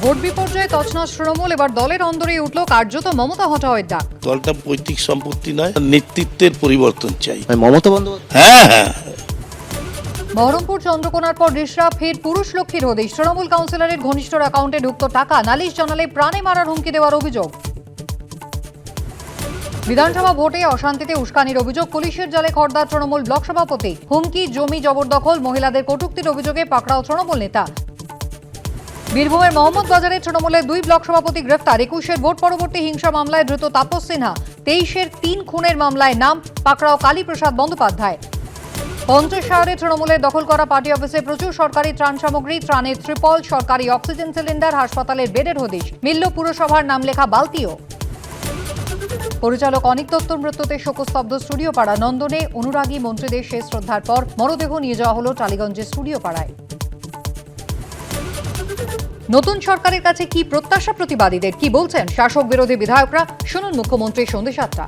Vote বিপর্যয়ে তছনছ তৃণমূল, এবার দলের অন্দরে উঠল কার্যত মমতা হটাওয়ের ডাক। দলটা পৈতৃক সম্পত্তি নয়, নেতৃত্বের পরিবর্তন চাই। মমতা বন্দ্যোপাধ্যায় হ্যাঁ, বহরমপুর চন্দ্রকোনার পর রিশরা ফের পুরুষ লক্ষ্মীর হদিশ। তৃণমূল কাউন্সিলরের ঘনিষ্ঠর অ্যাকাউন্টে ঢুকত টাকা, নালিশ জানালে প্রাণে মারার হুমকি দেওয়ার অভিযোগ। বিধানসভা ভোটে অশান্তিতে উস্কানির অভিযোগ, পুলিশের জালে খড়দা তৃণমূল ব্লক সভাপতি। হুমকি, জমি জবরদখল, মহিলাদের কটূক্তির অভিযোগে পাকড়াও তৃণমূল নেতা। বীরভূমের মোহাম্মদবাজারে তৃণমূলের 2 ব্লক সভাপতি গ্রেফতার। 21-এর ভোট পরবর্তী হিংসা মামলায় ধৃত তাপস সিনহা। 23-এর 3 খুনের মামলায় নাম, পাকড়াও কালীপ্রসাদ বন্দ্যোপাধ্যায়। পঞ্চশহরে তৃণমূলের দখল করা পার্টি অফিসে প্রচুর সরকারি ত্রাণ সামগ্রী, ত্রাণের ত্রিপল, সরকারি অক্সিজেন সিলিন্ডার, হাসপাতালের বেডের হদিশ। মিলল পুরসভার নাম লেখা বালতিও। পরিচালক অনিক দত্তর মৃত্যুতে শোকস্তব্ধ স্টুডিও পাড়া। নন্দনে অনুরাগী মন্ত্রীদের শেষ শ্রদ্ধার পর মরদেহ নিয়ে যাওয়া হলো টালিগঞ্জের স্টুডিও পাড়ায়। নতুন সরকারের কাছে কি প্রত্যাশা প্রতিবাদীদের, কি বলছেন শাসক বিরোধী বিধায়করা, শুনুন মুখ্যমন্ত্রীর সন্দেশ যাত্রা।